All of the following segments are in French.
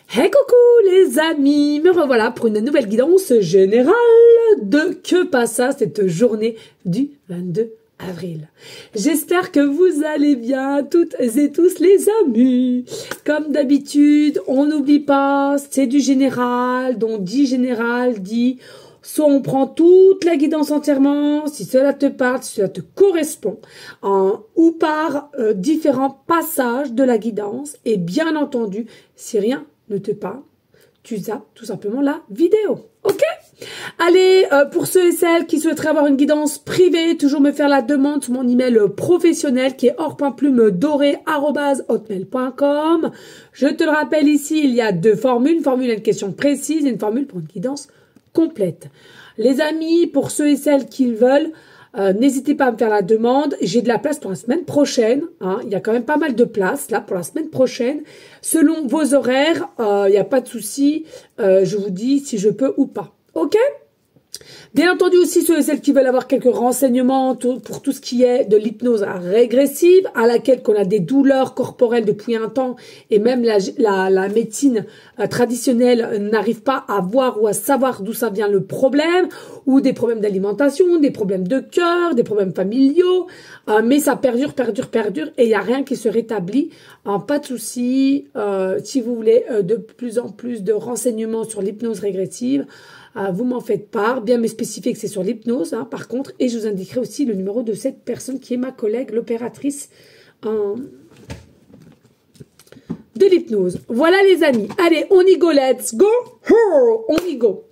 Hey coucou les amis, me revoilà pour une nouvelle guidance générale de Que passa cette journée du 22 avril. J'espère que vous allez bien toutes et tous les amis. Comme d'habitude, on n'oublie pas, c'est du général, donc dit général, dit soit on prend toute la guidance entièrement, si cela te parle, si cela te correspond, ou par différents passages de la guidance, et bien entendu, si rien ne te parle, tu zappes tout simplement la vidéo. Ok? Allez, pour ceux et celles qui souhaiteraient avoir une guidance privée, toujours me faire la demande sur mon email professionnel qui est or.plume-doré@hotmail.com. Je te le rappelle ici, il y a deux formules, une formule à une question précise et une formule pour une guidance complète. Les amis, pour ceux et celles qui le veulent, n'hésitez pas à me faire la demande. J'ai de la place pour la semaine prochaine. Hein. Il y a quand même pas mal de place là pour la semaine prochaine. Selon vos horaires, il n'y a pas de souci. Je vous dis si je peux ou pas. Ok? Bien entendu aussi ceux et celles qui veulent avoir quelques renseignements pour tout ce qui est de l'hypnose régressive, à laquelle qu'on a des douleurs corporelles depuis un temps et même la médecine traditionnelle n'arrive pas à voir ou à savoir d'où ça vient le problème, ou des problèmes d'alimentation, des problèmes de cœur, des problèmes familiaux, mais ça perdure et il n'y a rien qui se rétablit. Pas de souci, si vous voulez de plus en plus de renseignements sur l'hypnose régressive, vous m'en faites part, bien me spécifier que c'est sur l'hypnose, hein, par contre, et je vous indiquerai aussi le numéro de cette personne qui est ma collègue, l'opératrice de l'hypnose. Voilà les amis, allez, on y go, let's go, on y go.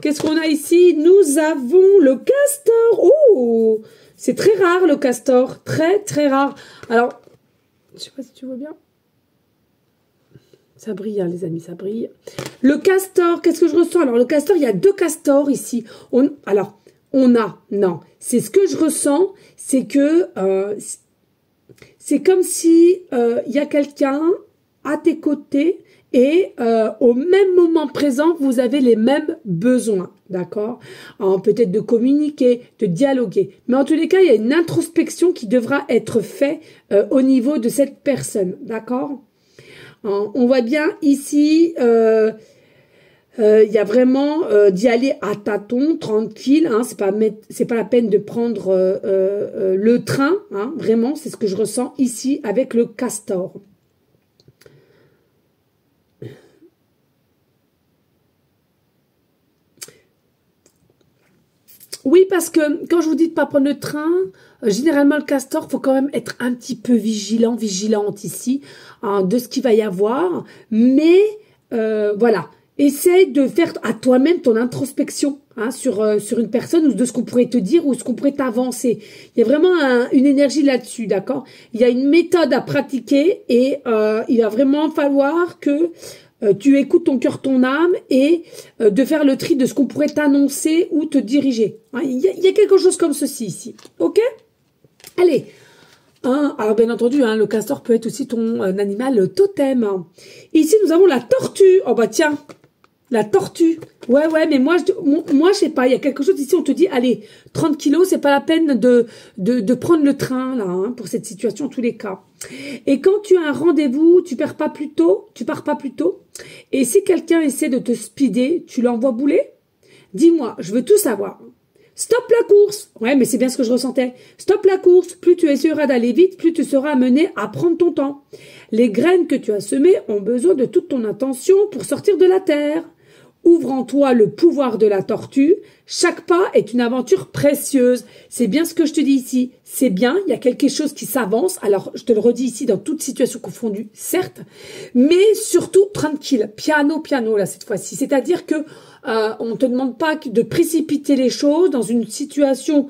Qu'est-ce qu'on a ici? Nous avons le castor. Oh, c'est très rare le castor, très rare. Alors, je sais pas si tu vois bien. Ça brille, hein, les amis, ça brille. Le castor, qu'est-ce que je ressens? Alors, le castor, il y a deux castors ici. Non, c'est ce que je ressens, c'est que c'est comme si il y a quelqu'un à tes côtés et au même moment présent, vous avez les mêmes besoins, d'accord? Peut-être de communiquer, de dialoguer. Mais en tous les cas, il y a une introspection qui devra être faite au niveau de cette personne, d'accord? On voit bien ici, il y a vraiment d'y aller à tâtons, tranquille. Hein, c'est pas la peine de prendre le train. Hein, vraiment, c'est ce que je ressens ici avec le castor. Oui, parce que quand je vous dis de pas prendre le train, généralement le castor, faut quand même être un petit peu vigilante ici, hein, de ce qu'il va y avoir. Mais voilà, essaye de faire à toi-même ton introspection, hein, sur une personne ou de ce qu'on pourrait te dire ou ce qu'on pourrait t'avancer. Il y a vraiment une énergie là-dessus, d'accord? Il y a une méthode à pratiquer et il va vraiment falloir que tu écoutes ton cœur, ton âme et de faire le tri de ce qu'on pourrait t'annoncer ou te diriger. Hein, il y a quelque chose comme ceci ici. Ok? Allez. Hein, alors bien entendu, hein, le castor peut être aussi ton animal totem. Ici, nous avons la tortue. Oh bah tiens, la tortue. Ouais, mais moi, je sais pas, il y a quelque chose ici, on te dit, allez, 30 kilos, c'est pas la peine de prendre le train, là, hein, pour cette situation, en tous les cas. Et quand tu as un rendez-vous, tu pars pas plus tôt. Et si quelqu'un essaie de te speeder, tu l'envoies bouler? Dis-moi, je veux tout savoir. Stop la course. Ouais, mais c'est bien ce que je ressentais. Stop la course. Plus tu essaieras d'aller vite, plus tu seras amené à prendre ton temps. Les graines que tu as semées ont besoin de toute ton attention pour sortir de la terre. Ouvre en toi le pouvoir de la tortue. Chaque pas est une aventure précieuse. C'est bien ce que je te dis ici. C'est bien, il y a quelque chose qui s'avance. Alors, je te le redis ici dans toute situation confondue, certes. Mais surtout, tranquille. Piano, là, cette fois-ci. C'est-à-dire que on te demande pas de précipiter les choses dans une situation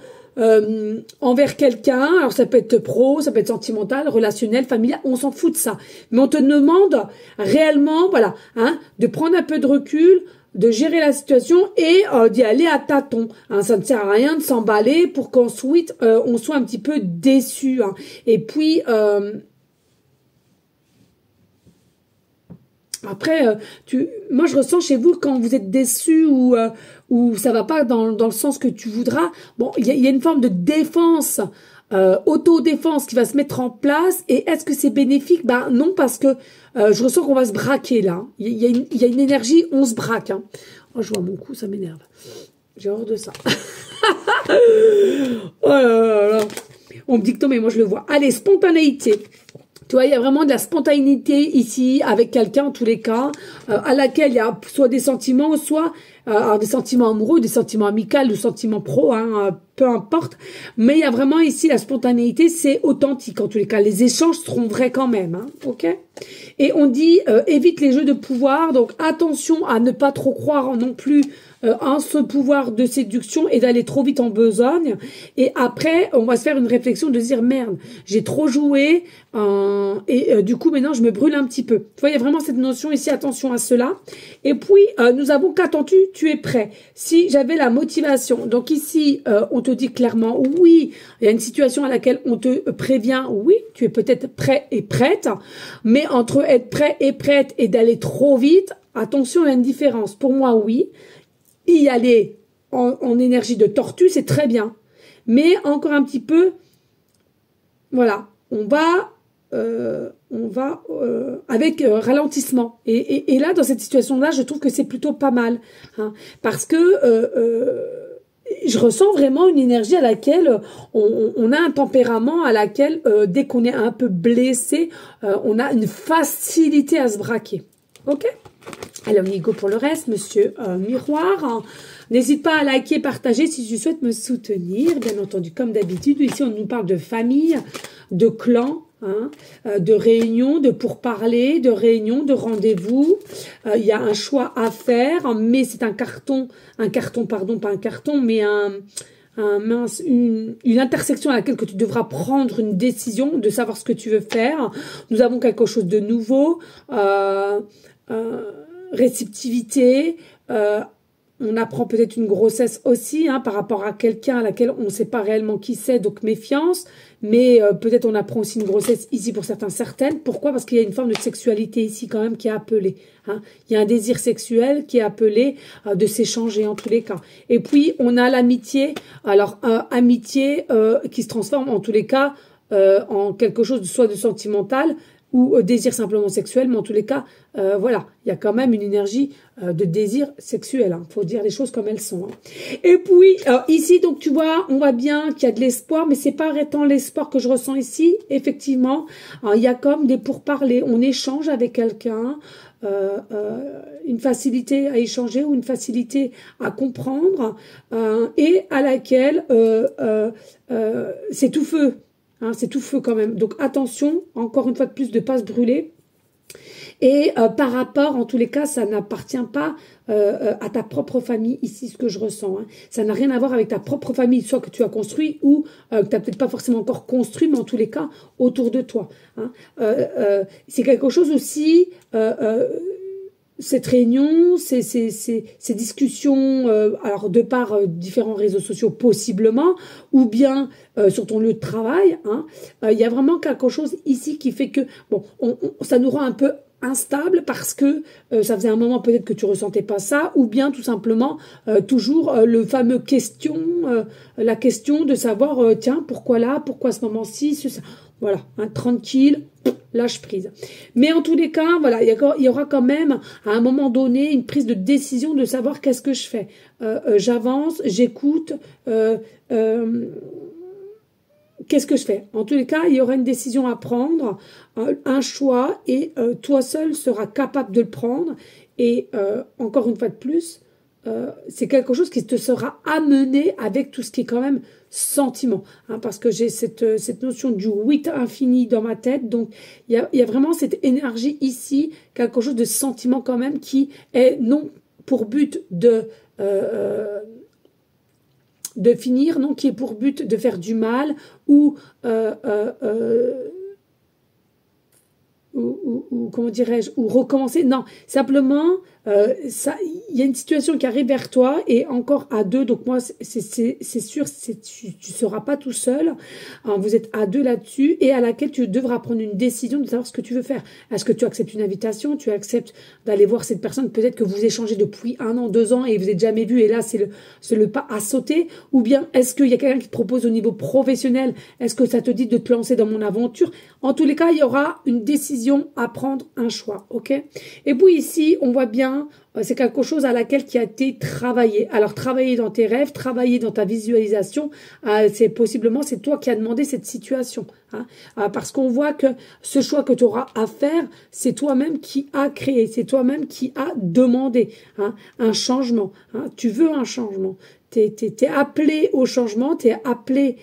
envers quelqu'un. Alors, ça peut être pro, ça peut être sentimental, relationnel, familial. On s'en fout de ça. Mais on te demande réellement, voilà, hein, de prendre un peu de recul, de gérer la situation et d'y aller à tâtons. Hein, ça ne sert à rien de s'emballer pour qu'ensuite on soit un petit peu déçu. Hein. Et puis après, moi je ressens chez vous quand vous êtes déçu ou ça va pas dans le sens que tu voudras. Bon, il y a une forme de défense autodéfense qui va se mettre en place. Et est-ce que c'est bénéfique? Ben non, parce que je ressens qu'on va se braquer là. Il y a une énergie, on se braque. Hein. Oh, je vois mon cou, ça m'énerve. J'ai horreur de ça. Oh là là là. On me dit que non, mais moi je le vois. Allez, spontanéité. Tu vois, il y a vraiment de la spontanéité ici avec quelqu'un, en tous les cas, à laquelle il y a soit des sentiments, soit des sentiments amoureux, des sentiments amicaux, des sentiments pro, hein, peu importe. Mais il y a vraiment ici la spontanéité, c'est authentique en tous les cas. Les échanges seront vrais quand même, hein, ok? Et on dit évite les jeux de pouvoir, donc attention à ne pas trop croire non plus en ce pouvoir de séduction et d'aller trop vite en besogne. Et après, on va se faire une réflexion de se dire merde, j'ai trop joué et du coup maintenant je me brûle un petit peu. Tu vois, il y a vraiment cette notion ici, attention à cela. Et puis nous avons qu'attends-tu, tu es prêt. Si j'avais la motivation, donc ici on te dit clairement oui, il y a une situation à laquelle on te prévient oui, tu es peut-être prêt et prête, mais entre être prêt et prête et d'aller trop vite, attention, il y a une différence. Pour moi, oui. Y aller en énergie de tortue, c'est très bien. Mais encore un petit peu, voilà, on va avec ralentissement. Et là, dans cette situation-là, je trouve que c'est plutôt pas mal. Hein, parce que je ressens vraiment une énergie à laquelle on a un tempérament à laquelle, dès qu'on est un peu blessé, on a une facilité à se braquer. Ok ? Alors, on y go pour le reste, monsieur Miroir. N'hésite pas à liker, partager si tu souhaites me soutenir. Bien entendu, comme d'habitude, ici, on nous parle de famille, de clan, hein, de réunion, de pourparlers, de réunion, de rendez-vous. Il y a un choix à faire, mais c'est un carton, pardon, pas un carton, mais une intersection à laquelle que tu devras prendre une décision de savoir ce que tu veux faire. Nous avons quelque chose de nouveau, réceptivité, on apprend peut-être une grossesse aussi, hein, par rapport à quelqu'un à laquelle on ne sait pas réellement qui c'est, donc méfiance, mais peut-être on apprend aussi une grossesse ici pour certaines. Pourquoi? Parce qu'il y a une forme de sexualité ici quand même qui est appelée. Hein. Il y a un désir sexuel qui est appelé de s'échanger en tous les cas. Et puis on a l'amitié, alors amitié qui se transforme en tous les cas en quelque chose de soit de sentimental, ou désir simplement sexuel, mais en tous les cas, voilà, il y a quand même une énergie de désir sexuel, hein, faut dire les choses comme elles sont. Hein. Et puis, ici, donc tu vois, on voit bien qu'il y a de l'espoir, mais c'est pas tant l'espoir que je ressens ici, effectivement, il y a comme des pourparlers, on échange avec quelqu'un, une facilité à échanger ou une facilité à comprendre, et à laquelle c'est tout feu. Hein, c'est tout feu quand même. Donc attention, encore une fois de plus, de ne pas se brûler. Et par rapport, en tous les cas, ça n'appartient pas à ta propre famille, ici, ce que je ressens. Hein. Ça n'a rien à voir avec ta propre famille, soit que tu as construit ou que tu n'as peut-être pas forcément encore construit, mais en tous les cas, autour de toi. Hein. C'est quelque chose aussi... cette réunion, ces discussions, alors de par différents réseaux sociaux possiblement, ou bien sur ton lieu de travail, hein, il y a vraiment quelque chose ici qui fait que, bon, ça nous rend un peu instable parce que ça faisait un moment peut-être que tu ressentais pas ça, ou bien tout simplement toujours le fameux la question de savoir tiens, pourquoi là, pourquoi à ce moment-ci, ça. Voilà, hein, tranquille, lâche prise. Mais en tous les cas, voilà, il y aura quand même à un moment donné une prise de décision de savoir qu'est-ce que je fais. J'avance, j'écoute, qu'est-ce que je fais? En tous les cas, il y aura une décision à prendre, un choix, et toi seul seras capable de le prendre. Et encore une fois de plus, c'est quelque chose qui te sera amené avec tout ce qui est quand même sentiment, hein, parce que j'ai cette notion du 8 infini dans ma tête, donc il y a vraiment cette énergie ici, quelque chose de sentiment quand même qui est non pour but de finir, non qui est pour but de faire du mal ou comment dirais-je, ou recommencer, non, simplement ça, il y a une situation qui arrive vers toi et encore à deux. Donc moi, c'est sûr, tu seras pas tout seul. Hein, vous êtes à deux là-dessus et à laquelle tu devras prendre une décision de savoir ce que tu veux faire. Est-ce que tu acceptes une invitation? Tu acceptes d'aller voir cette personne? Peut-être que vous échangez depuis 1 an, 2 ans et vous n'êtes jamais vu et là, c'est le pas à sauter. Ou bien, est-ce qu'il y a quelqu'un qui te propose au niveau professionnel? Est-ce que ça te dit de te lancer dans mon aventure? En tous les cas, il y aura une décision à prendre, un choix, ok? Et puis ici, on voit bien, c'est quelque chose à laquelle qui a été travaillé. Alors, travailler dans tes rêves, travailler dans ta visualisation, c'est toi qui as demandé cette situation. Hein, parce qu'on voit que ce choix que tu auras à faire, c'est toi-même qui as créé, c'est toi-même qui as demandé un changement. Hein, tu veux un changement. T'es appelé au changement, t'es appelé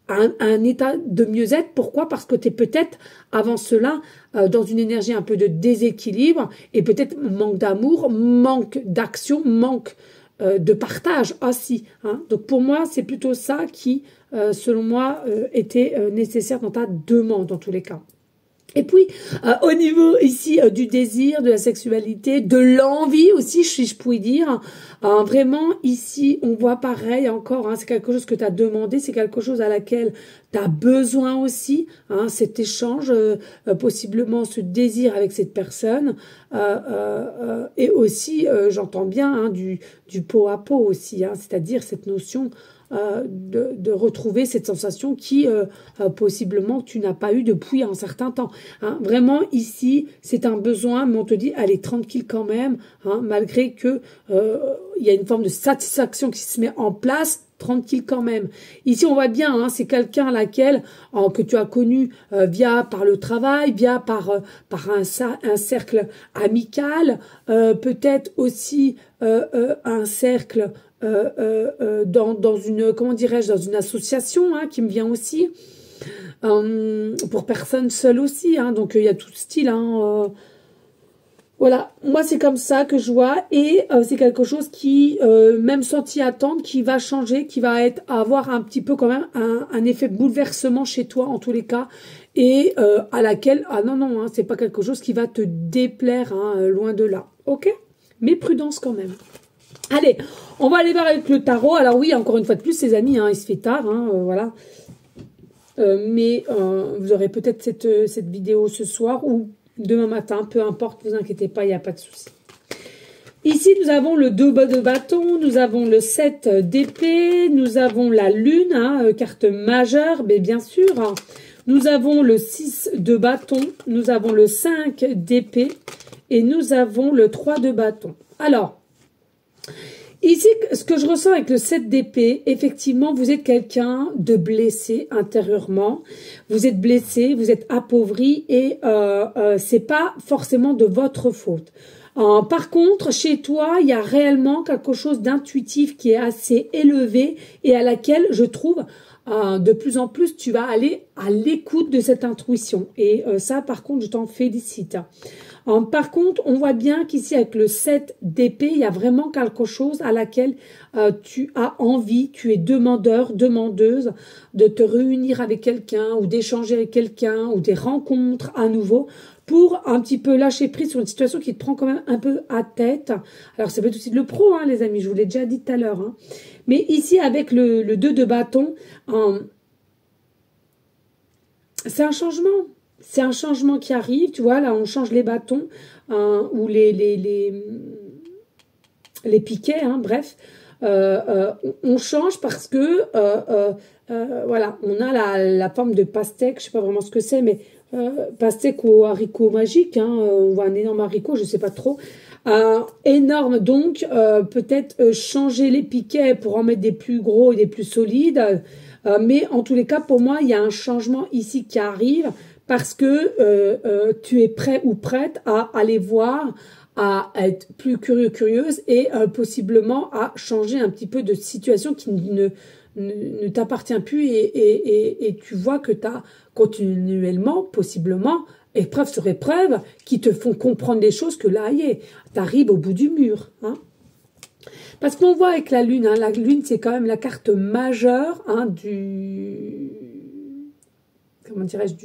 un état de mieux-être. Pourquoi? Parce que tu es peut-être, avant cela, dans une énergie un peu de déséquilibre et peut-être manque d'amour, manque d'action, manque de partage aussi. Hein. Donc pour moi, c'est plutôt ça qui, selon moi, était nécessaire dans ta demande, dans tous les cas. Et puis, au niveau ici du désir, de la sexualité, de l'envie aussi, si je puis dire, vraiment ici, on voit pareil encore, c'est quelque chose que tu as demandé, c'est quelque chose à laquelle tu as besoin aussi, cet échange, possiblement ce désir avec cette personne, et aussi, j'entends bien, du peau à peau aussi, c'est-à-dire cette notion de retrouver cette sensation qui possiblement tu n'as pas eu depuis un certain temps. Hein. Vraiment ici c'est un besoin, mais on te dit allez tranquille quand même, malgré que il y a une forme de satisfaction qui se met en place. Tranquille quand même. Ici, on voit bien, c'est quelqu'un à laquelle que tu as connu par le travail, par un cercle amical, peut-être aussi un cercle dans une, comment dirais-je, dans une association qui me vient aussi, pour personnes seules aussi, donc il y a tout style, voilà, moi c'est comme ça que je vois et c'est quelque chose qui, même sans t'y attendre, qui va changer, qui va avoir un petit peu quand même un effet bouleversement chez toi en tous les cas et à laquelle, non, c'est pas quelque chose qui va te déplaire, loin de là, ok? Mais prudence quand même. Allez, on va aller voir avec le tarot. Alors oui, encore une fois de plus, les amis, il se fait tard, voilà. Mais vous aurez peut-être cette vidéo ce soir ou demain matin, peu importe, vous inquiétez pas, il n'y a pas de souci. Ici, nous avons le 2 de bâton, nous avons le 7 d'épée, nous avons la lune, carte majeure, mais bien sûr. Nous avons le 6 de bâton, nous avons le 5 d'épée et nous avons le 3 de bâton. Alors, ici, ce que je ressens avec le 7 d'épée, effectivement, vous êtes quelqu'un de blessé intérieurement. Vous êtes blessé, vous êtes appauvri et c'est pas forcément de votre faute. Par contre, chez toi, il y a réellement quelque chose d'intuitif qui est assez élevé et à laquelle je trouve de plus en plus, tu vas aller à l'écoute de cette intuition. Et ça, par contre, je t'en félicite. Par contre, on voit bien qu'ici, avec le 7 d'épée, il y a vraiment quelque chose à laquelle tu as envie, tu es demandeur, demandeuse de te réunir avec quelqu'un ou d'échanger avec quelqu'un ou des rencontres à nouveau pour un petit peu lâcher prise sur une situation qui te prend quand même un peu à tête. Alors, ça peut être aussi le pro, les amis, je vous l'ai déjà dit tout à l'heure. Mais ici, avec le 2 de bâton, c'est un changement. C'est un changement qui arrive, tu vois, là on change les bâtons ou les piquets, bref. On change parce que, voilà, on a la forme de pastèque, je sais pas vraiment ce que c'est, mais pastèque ou haricot magique, on voit un énorme haricot, je sais pas trop. Énorme donc, peut-être changer les piquets pour en mettre des plus gros et des plus solides, mais en tous les cas, pour moi, il y a un changement ici qui arrive, parce que tu es prêt ou prête à aller voir, à être plus curieux, curieuse et possiblement à changer un petit peu de situation qui ne t'appartient plus et tu vois que tu as continuellement, possiblement, épreuve sur épreuve, qui te font comprendre des choses que là, tu arrives au bout du mur. Parce qu'on voit avec la lune, c'est quand même la carte majeure comment dirais-je,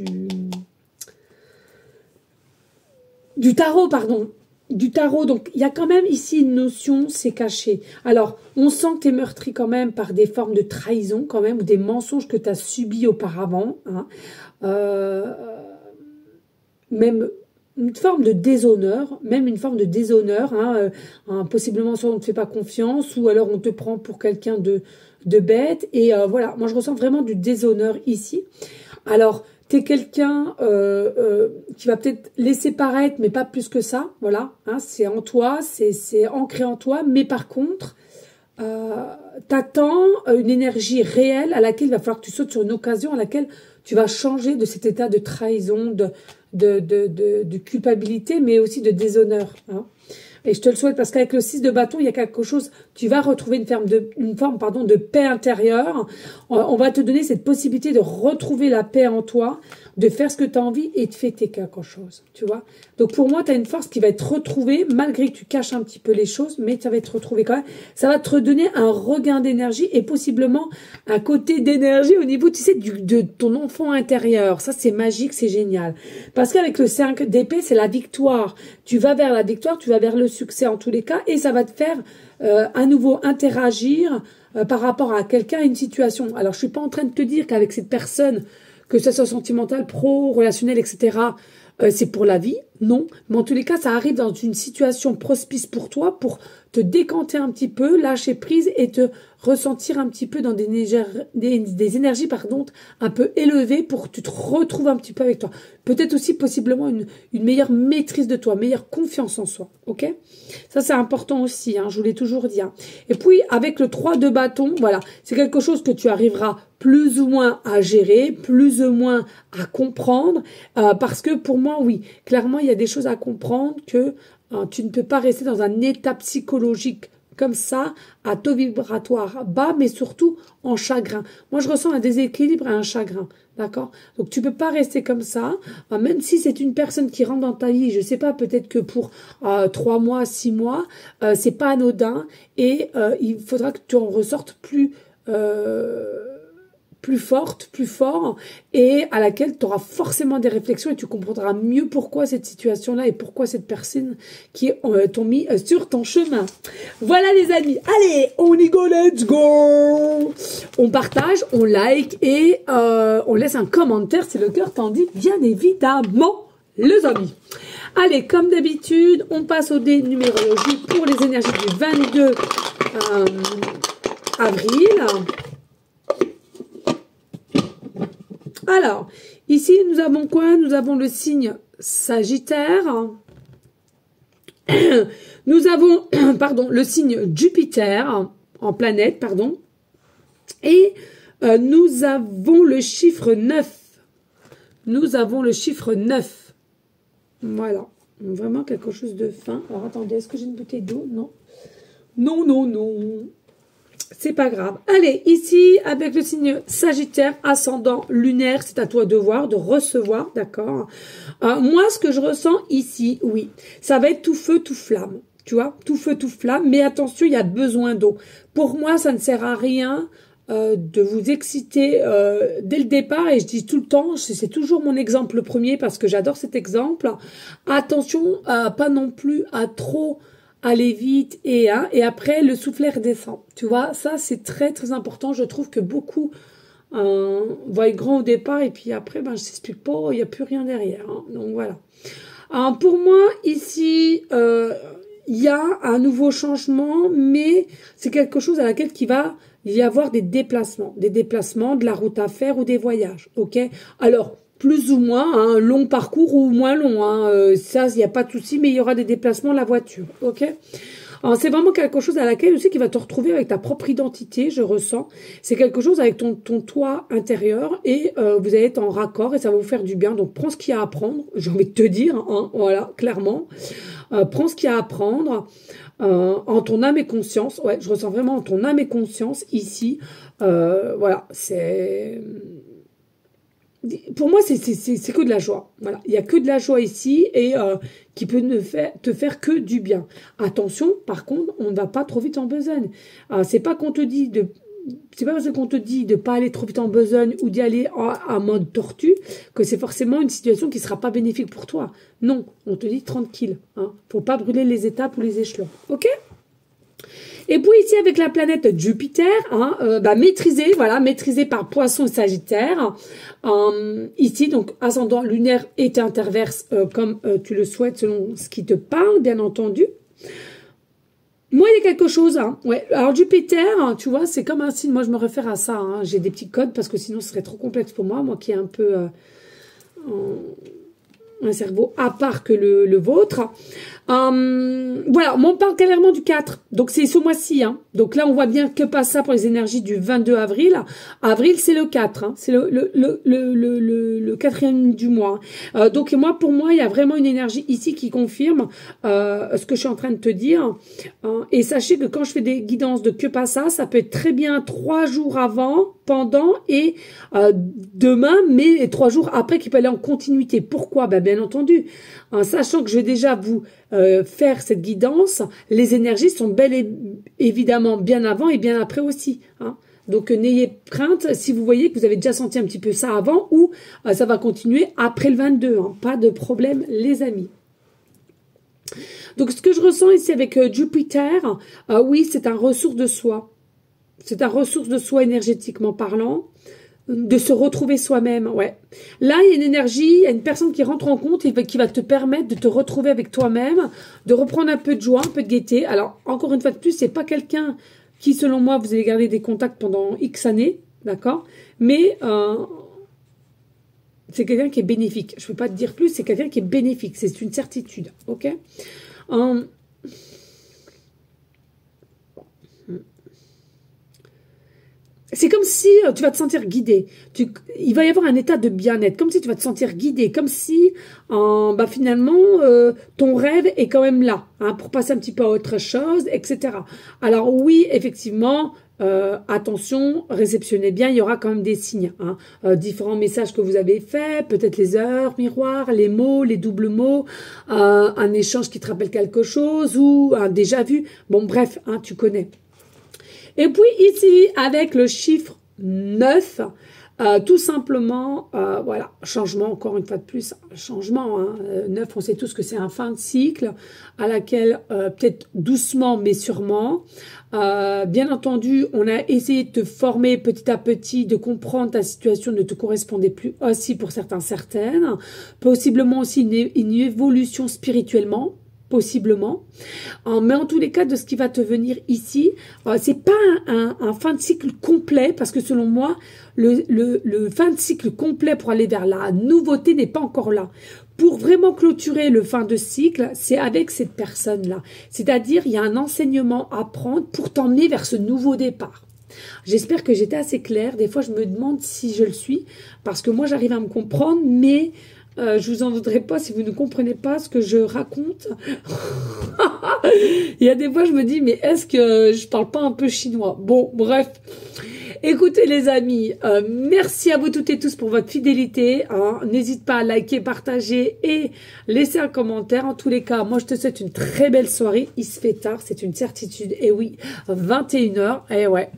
du tarot, pardon. du tarot, donc il y a quand même ici une notion, c'est caché. Alors, on sent que tu es meurtri quand même par des formes de trahison quand même, ou des mensonges que tu as subis auparavant. Hein. Même une forme de déshonneur, hein, possiblement soit on ne te fait pas confiance, ou alors on te prend pour quelqu'un de bête. Et voilà, moi je ressens vraiment du déshonneur ici. Alors, tu es quelqu'un qui va peut-être laisser paraître, mais pas plus que ça. Voilà, hein, c'est en toi, c'est ancré en toi. Mais par contre, t'attends une énergie réelle à laquelle il va falloir que tu sautes sur une occasion à laquelle tu vas changer de cet état de trahison, de culpabilité, mais aussi de déshonneur. Hein. Et je te le souhaite parce qu'avec le 6 de bâton, il y a quelque chose, tu vas retrouver une forme de paix intérieure. On va te donner cette possibilité de retrouver la paix en toi, de faire ce que tu as envie et de fêter quelque chose, tu vois. Donc pour moi, tu as une force qui va être retrouvée, malgré que tu caches un petit peu les choses, mais ça va être retrouvé quand même. Ça va te redonner un regain d'énergie et possiblement un côté d'énergie au niveau, tu sais, de ton enfant intérieur. Ça, c'est magique, c'est génial. Parce qu'avec le 5 d'épée, c'est la victoire. Tu vas vers la victoire, tu vas vers le succès en tous les cas, et ça va te faire à nouveau interagir par rapport à quelqu'un, à une situation. Alors, je suis pas en train de te dire qu'avec cette personne, que ça soit sentimental, pro, relationnel, etc., c'est pour la vie, non. Mais en tous les cas, ça arrive dans une situation propice pour toi, pour te décanter un petit peu, lâcher prise et te ressentir un petit peu dans des énergies un peu élevées pour que tu te retrouves un petit peu avec toi. Peut-être aussi possiblement une meilleure maîtrise de toi, meilleure confiance en soi. Ok? Ça, c'est important aussi, hein, je vous l'ai toujours dit. Hein. Et puis, avec le 3 de bâton, voilà, c'est quelque chose que tu arriveras plus ou moins à gérer, plus ou moins à comprendre, parce que pour moi, oui, clairement, il y a des choses à comprendre que tu ne peux pas rester dans un état psychologique comme ça, à taux vibratoire bas, mais surtout en chagrin. Moi, je ressens un déséquilibre et un chagrin, d'accord? Donc, tu peux pas rester comme ça, même si c'est une personne qui rentre dans ta vie, je sais pas, peut-être que pour 3 mois, 6 mois, c'est pas anodin, et il faudra que tu en ressortes plus forte, plus fort, et à laquelle tu auras forcément des réflexions et tu comprendras mieux pourquoi cette situation-là et pourquoi cette personne qui t'ont mis sur ton chemin. Voilà les amis, allez, on y go, let's go. On partage, on like et on laisse un commentaire si le cœur t'en dit, bien évidemment, les amis. Allez, comme d'habitude, on passe au dénumérologie pour les énergies du 22 avril. Alors, ici, nous avons quoi? Nous avons le signe Sagittaire. Nous avons, pardon, le signe Jupiter en planète, pardon. Et nous avons le chiffre 9. Nous avons le chiffre 9. Voilà. Vraiment quelque chose de fin. Alors, attendez, est-ce que j'ai une bouteille d'eau? Non. Non, non, non. C'est pas grave. Allez, ici, avec le signe Sagittaire, ascendant lunaire, c'est à toi de voir, de recevoir, d'accord. Moi, ce que je ressens ici, oui, ça va être tout feu, tout flamme, tu vois, tout feu, tout flamme, mais attention, il y a besoin d'eau. Pour moi, ça ne sert à rien de vous exciter dès le départ, et je dis tout le temps, c'est toujours mon exemple premier, parce que j'adore cet exemple. Attention, pas non plus à trop aller vite et après le soufflet redescend. Tu vois, ça c'est très très important. Je trouve que beaucoup voient grand au départ et puis après, ben je t'explique pas, il n'y a plus rien derrière. Hein. Donc voilà. Alors, pour moi, ici, il y a un nouveau changement, mais c'est quelque chose à laquelle il va y avoir des déplacements, de la route à faire ou des voyages. Ok. Alors, plus ou moins, hein, long parcours ou moins long, hein, ça, il n'y a pas de souci, mais il y aura des déplacements la voiture, ok. Alors, c'est vraiment quelque chose à laquelle aussi qui va te retrouver avec ta propre identité, je ressens. C'est quelque chose avec ton toi intérieur et vous allez être en raccord et ça va vous faire du bien. Donc, prends ce qu'il y a à apprendre, j'ai envie de te dire, hein, voilà, clairement. Prends ce qu'il y a à apprendre en ton âme et conscience. Ouais, je ressens vraiment en ton âme et conscience ici. Voilà, c'est... Pour moi, c'est que de la joie. Voilà, il y a que de la joie ici et qui peut te faire que du bien. Attention, par contre, on ne va pas trop vite en besogne. C'est pas qu'on te dit c'est pas parce qu'on te dit de pas aller trop vite en besogne ou d'y aller en mode tortue que c'est forcément une situation qui sera pas bénéfique pour toi. Non, on te dit tranquille. Hein. Faut pas brûler les étapes ou les échelons. Ok? Et puis ici avec la planète Jupiter, hein, maîtrisée, voilà, maîtrisée par Poisson et Sagittaire. Ici donc ascendant lunaire et interverse comme tu le souhaites selon ce qui te parle, bien entendu. Moi, il y a quelque chose, hein. Ouais. Alors, Jupiter, hein, tu vois, c'est comme un signe. Moi, je me réfère à ça. Hein. J'ai des petits codes parce que sinon, ce serait trop complexe pour moi. Moi qui ai un peu un cerveau à part que le vôtre. Voilà, on parle clairement du 4. Donc, c'est ce mois-ci. Hein. Donc là, on voit bien que passe ça pour les énergies du 22 avril. Avril, c'est le 4. Hein. C'est le quatrième du mois. Donc, moi, pour moi, il y a vraiment une énergie ici qui confirme ce que je suis en train de te dire. Et sachez que quand je fais des guidances de que passe ça peut être très bien 3 jours avant, pendant et demain, mais 3 jours après qui peut aller en continuité. Pourquoi? Ben, bien entendu, en sachant que je vais déjà vous faire cette guidance, les énergies sont bel et évidemment bien avant et bien après aussi. Hein. Donc, n'ayez crainte si vous voyez que vous avez déjà senti un petit peu ça avant ou ça va continuer après le 22. Hein. Pas de problème, les amis. Donc, ce que je ressens ici avec Jupiter, oui, c'est un ressource de soi. C'est un ressource de soi énergétiquement parlant. De se retrouver soi-même, ouais. Là, il y a une énergie, il y a une personne qui rentre en compte et qui va te permettre de te retrouver avec toi-même, de reprendre un peu de joie, un peu de gaieté. Alors, encore une fois de plus, c'est pas quelqu'un qui, selon moi, vous allez garder des contacts pendant X années, d'accord? Mais c'est quelqu'un qui est bénéfique. Je ne peux pas te dire plus, c'est quelqu'un qui est bénéfique. C'est une certitude, ok? C'est comme si tu vas te sentir guidé. Il va y avoir un état de bien-être, comme si tu vas te sentir guidé, comme si finalement ton rêve est quand même là, hein, pour passer un petit peu à autre chose, etc. Alors oui, effectivement, attention, réceptionnez bien, il y aura quand même des signes, hein, différents messages que vous avez faits, peut-être les heures miroirs, les mots, les doubles mots, un échange qui te rappelle quelque chose ou un déjà vu. Bon, bref, hein, tu connais. Et puis ici, avec le chiffre 9, tout simplement, voilà, changement, encore une fois de plus, changement, hein, 9, on sait tous que c'est un fin de cycle, à laquelle, peut-être doucement, mais sûrement, bien entendu, on a essayé de te former petit à petit, de comprendre ta situation ne te correspondait plus aussi pour certaines, possiblement aussi une évolution spirituellement, possiblement, mais en tous les cas de ce qui va te venir ici, c'est pas un fin de cycle complet parce que selon moi le fin de cycle complet pour aller vers la nouveauté n'est pas encore là. Pour vraiment clôturer le fin de cycle, c'est avec cette personne là, c'est-à-dire il y a un enseignement à prendre pour t'emmener vers ce nouveau départ. J'espère que j'étais assez claire. Des fois je me demande si je le suis parce que moi j'arrive à me comprendre, mais je vous en voudrais pas si vous ne comprenez pas ce que je raconte. Il y a des fois, je me dis, mais est-ce que je parle pas un peu chinois? Bon, bref. Écoutez les amis, merci à vous toutes et tous pour votre fidélité. Hein. N'hésite pas à liker, partager et laisser un commentaire. En tous les cas, moi je te souhaite une très belle soirée. Il se fait tard, c'est une certitude. Et oui, 21h. Et ouais.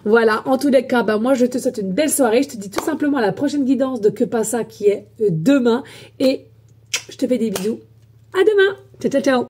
Voilà, en tous les cas, moi je te souhaite une belle soirée. Je te dis tout simplement à la prochaine guidance de Que Passa qui est demain. Et je te fais des bisous. À demain. Ciao, ciao, ciao.